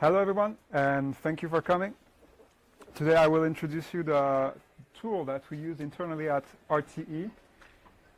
Hello everyone, and thank you for coming. Today I will introduce you the tool that we use internally at RTE,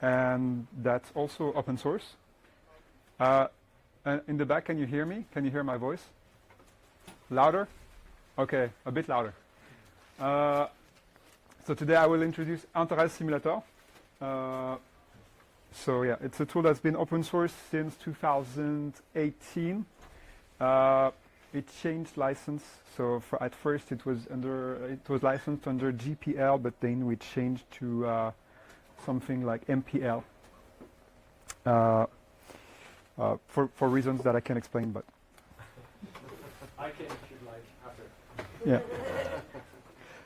and that's also open source. And in the back, can you hear me? Can you hear my voice? Louder? Okay, a bit louder. So today I will introduce Antares Simulator. So yeah, it's a tool that's been open source since 2018. It changed license, so at first it was licensed under GPL, but then we changed to something like MPL for reasons that I can't explain. But I can if you'd like after. Yeah.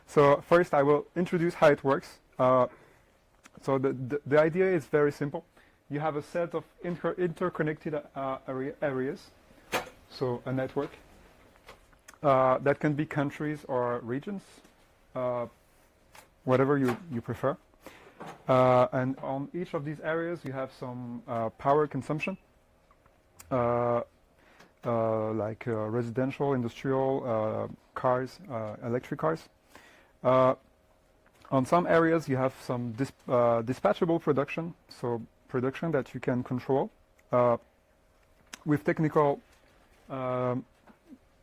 So first I will introduce how it works. So the idea is very simple. You have a set of interconnected areas, so a network. That can be countries or regions, whatever you prefer. And on each of these areas you have some power consumption, like residential, industrial, cars, electric cars. On some areas you have some dispatchable production, so production that you can control with technical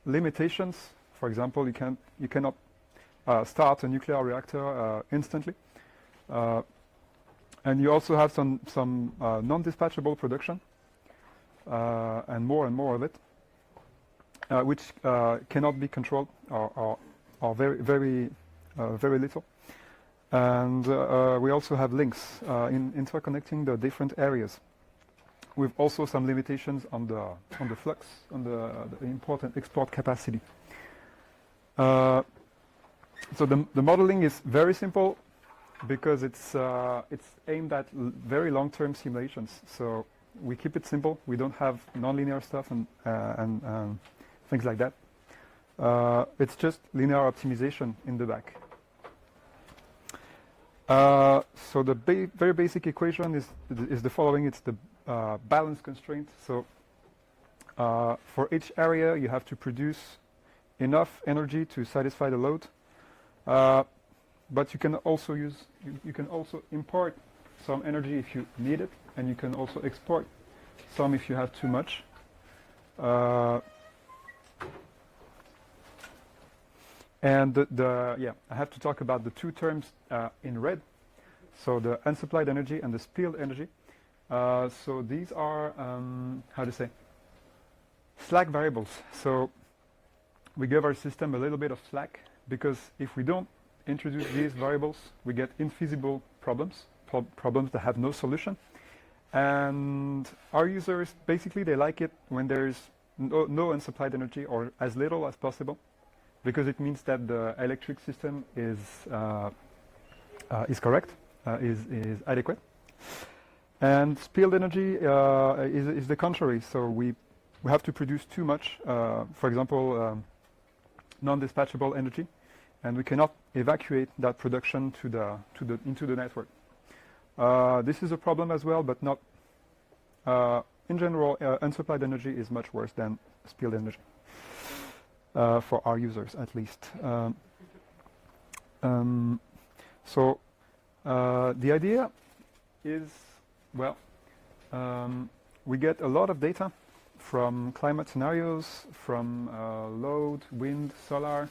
limitations. For example, you cannot start a nuclear reactor instantly, and you also have some non-dispatchable production, and more of it, which cannot be controlled or very little. And we also have links in interconnecting the different areas, with also some limitations on the flux, on the import and export capacity. So the modeling is very simple because it's aimed at very long-term simulations. So we keep it simple. We don't have nonlinear stuff and things like that. It's just linear optimization in the back. So the very basic equation is the following. It's the balance constraint. So for each area you have to produce enough energy to satisfy the load, but you can also import some energy if you need it, and you can also export some if you have too much. And I have to talk about the two terms in red. So the unsupplied energy and the spilled energy. So these are, how to say, slack variables. So we give our system a little bit of slack, because if we don't introduce these variables, we get infeasible problems that have no solution. And our users, basically, they like it when there's no unsupplied energy, or as little as possible, because it means that the electric system is correct, is adequate. And spilled energy is the contrary. So we have to produce too much, for example, non-dispatchable energy, and we cannot evacuate that production into the network. This is a problem as well, but not in general. Unsupplied energy is much worse than spilled energy. For our users, at least. So the idea is, well, we get a lot of data from climate scenarios, from load, wind, solar.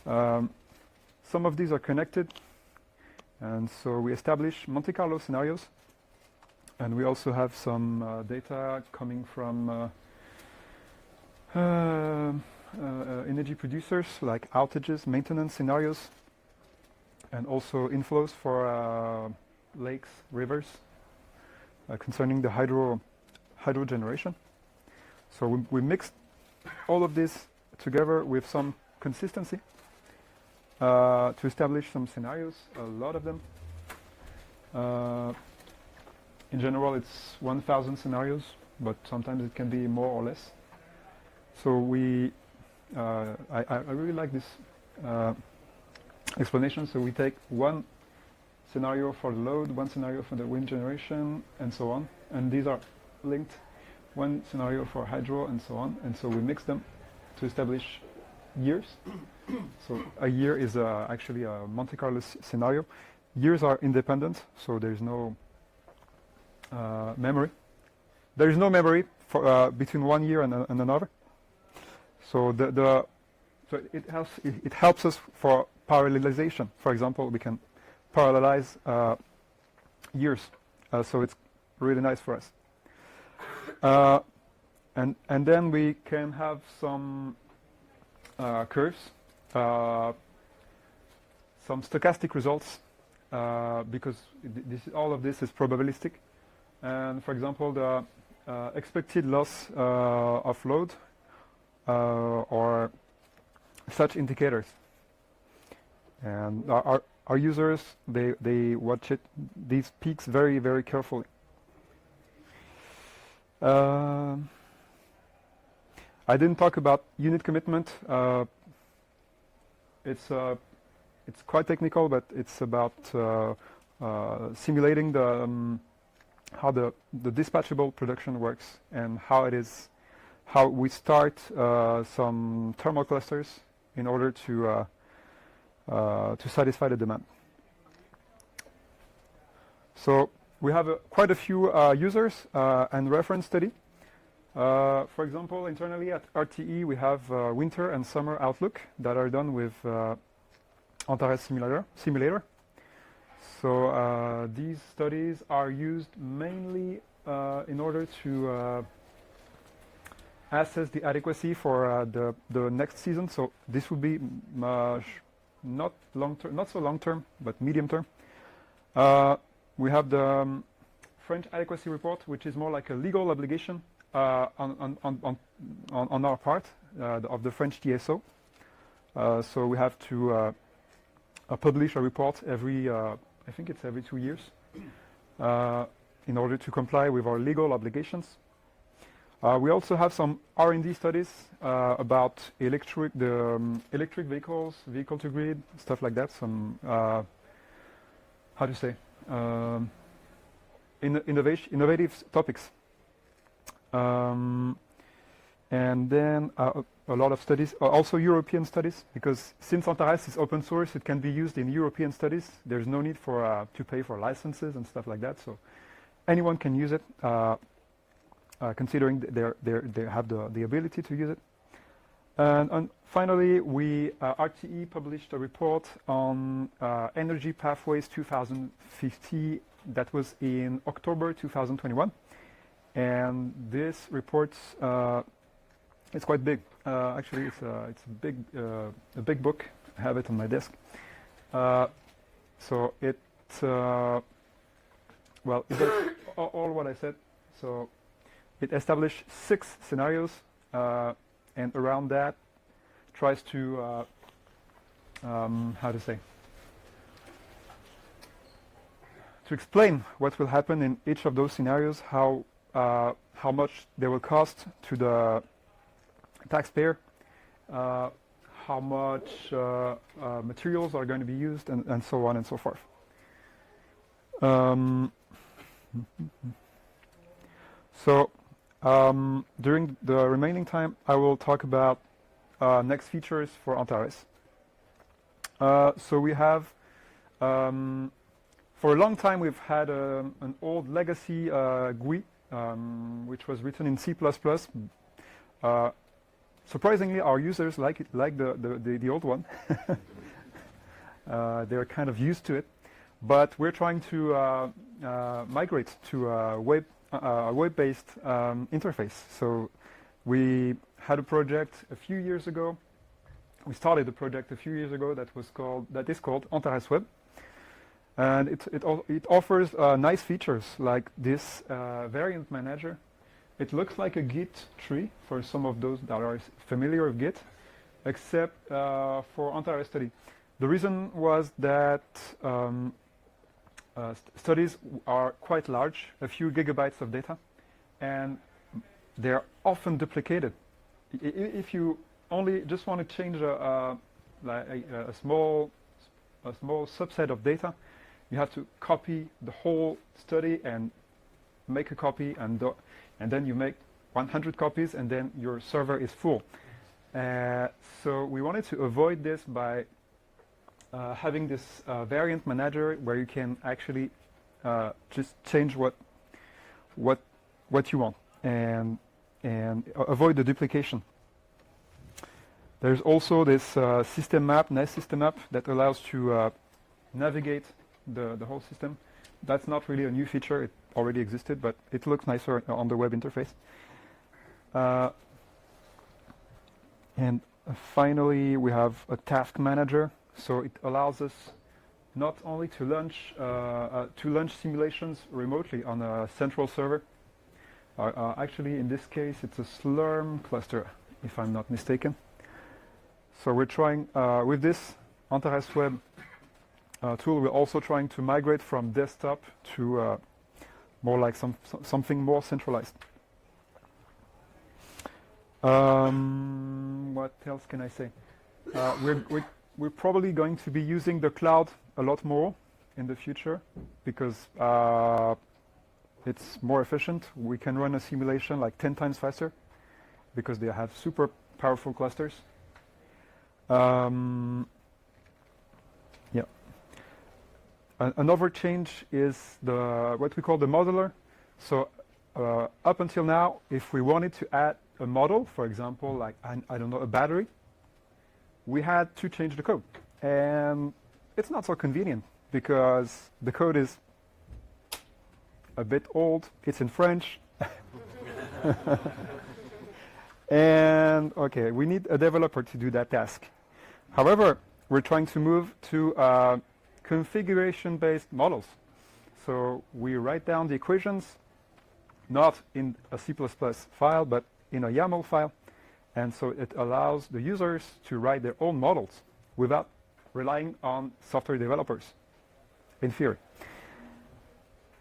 Some of these are connected, and so we establish Monte Carlo scenarios, and we also have some data coming from energy producers, like outages, maintenance scenarios, and also inflows for lakes, rivers, concerning the hydro generation. So we mixed all of this together with some consistency to establish some scenarios, a lot of them. In general, it's 1,000 scenarios, but sometimes it can be more or less. So I really like this explanation. So we take one scenario for the load, one scenario for the wind generation, and so on. And these are linked, one scenario for hydro, and so on. And so we mix them to establish years. So a year is actually a Monte Carlo scenario. Years are independent, so there's no memory. There is no memory for between 1 year and another. So so it helps us for parallelization. For example, we can parallelize years, so it's really nice for us. And then we can have some curves, some stochastic results, because all of this is probabilistic. And for example, the expected loss of load or such indicators. And our users, they watch these peaks very, very carefully. I didn't talk about unit commitment. It's quite technical, but it's about simulating how the dispatchable production works and how we start some thermal clusters in order to satisfy the demand. So we have quite a few users and reference study. For example, internally at RTE, we have winter and summer outlook that are done with Antares simulator. So these studies are used mainly in order to assess the adequacy for the next season. So this would be not so long term, but medium term. We have the French adequacy report, which is more like a legal obligation on our part of the French TSO. So we have to publish a report every, I think it's every 2 years, in order to comply with our legal obligations. We also have some R&D studies about electric vehicles, vehicle to grid, stuff like that. Some how to say innovative topics. And then a lot of studies, also European studies, because since Antares is open source, it can be used in European studies. There's no need for to pay for licenses and stuff like that. So anyone can use it, considering they have the ability to use it. And finally, RTE published a report on Energy Pathways 2050 that was in October 2021. And this report, it's quite big. Actually, it's a big book. I have it on my desk. So it does all what I said. So it established 6 scenarios, and around that tries to how to say, to explain what will happen in each of those scenarios, how much they will cost to the taxpayer, how much materials are going to be used, and so on and so forth. So during the remaining time, I will talk about next features for Antares. So we have, for a long time, we've had an old legacy GUI, which was written in C++. Surprisingly, our users like the old one. They're kind of used to it, but we're trying to migrate to a web-based interface. So we had a project a few years ago. We started a project a few years ago that is called Antares Web, and it offers nice features like this variant manager. It looks like a Git tree for some of those that are familiar with Git, except for Antares study. The reason was that studies are quite large, a few gigabytes of data, and they're often duplicated. If you only just want to change a small subset of data, you have to copy the whole study and make a copy, and then you make 100 copies, and then your server is full. So we wanted to avoid this by having this variant manager where you can actually just change what you want and avoid the duplication. There's also this system map, nice system map that allows to navigate the whole system. That's not really a new feature, it already existed, but it looks nicer on the web interface. And finally, we have a task manager. So it allows us not only to launch simulations remotely on a central server. Actually, in this case, it's a Slurm cluster, if I'm not mistaken. So we're trying, with this Antares web tool, we're also trying to migrate from desktop to more like something more centralized. What else can I say? We're probably going to be using the cloud a lot more in the future because it's more efficient. We can run a simulation like 10 times faster because they have super powerful clusters. Yeah. Another change is what we call the modeler. So up until now, if we wanted to add a model, for example, like I don't know, a battery, we had to change the code, and it's not so convenient because the code is a bit old. It's in French. And okay, we need a developer to do that task. However, we're trying to move to configuration-based models. So we write down the equations, not in a C++ file, but in a YAML file. And so it allows the users to write their own models without relying on software developers, in theory.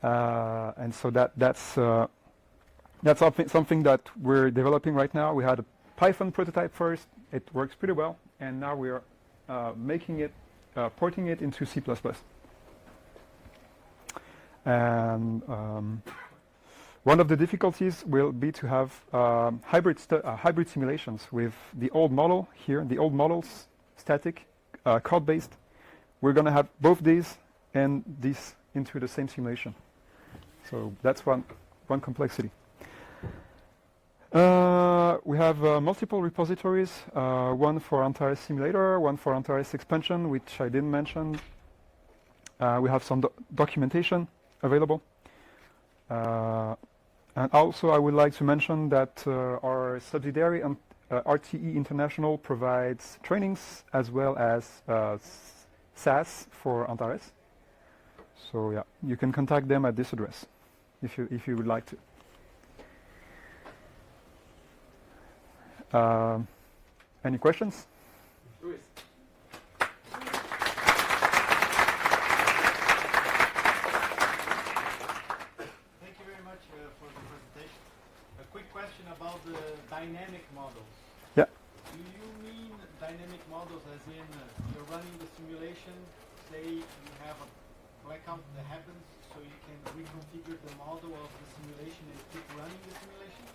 And so that's something that we're developing right now. We had a Python prototype first. It works pretty well. And now we're porting it into C++. And one of the difficulties will be to have hybrid simulations with the old model here, the old models, static, code-based. We're going to have both these and these into the same simulation. So that's one complexity. We have multiple repositories, one for Antares Simulator, one for Antares Expansion, which I didn't mention. We have some documentation available. And also I would like to mention that our subsidiary RTE International provides trainings as well as SaaS for Antares. So yeah, you can contact them at this address if you would like to. Any questions? Luis. Thank you very much for the presentation. A quick question about the dynamic models. Yeah. Do you mean dynamic models as in you're running the simulation, say you have a blackout that happens, so you can reconfigure the model of the simulation and keep running the simulation?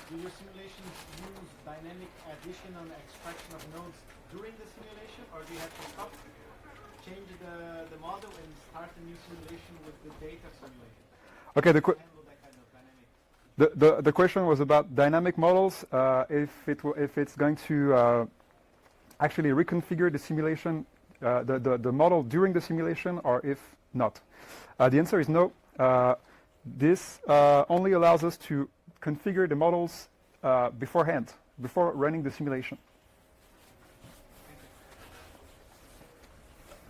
Do your simulations use dynamic addition and extraction of nodes during the simulation, or do you have to stop, change the model and start a new simulation with the data simulation? Okay, Handle that kind of dynamic. the question was about dynamic models, if it's going to actually reconfigure the simulation, the model during the simulation, or if not. The answer is no. This only allows us to configure the models beforehand, before running the simulation.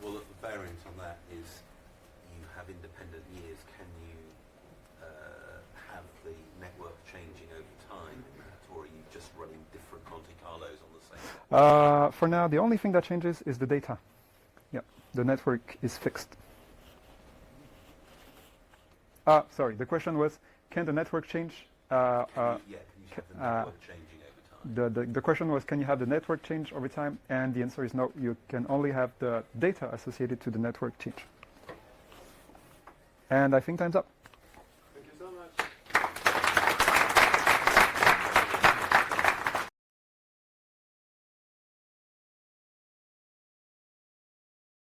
Well, the variant on that is you have independent years. Can you have the network changing over time, or are you just running different Monte Carlos on the same? For now, the only thing that changes is the data. Yeah, the network is fixed. Sorry, the question was, can the network change? Can you have the network changing over time? The question was, can you have the network change over time? And the answer is no. You can only have the data associated to the network change. And I think time's up.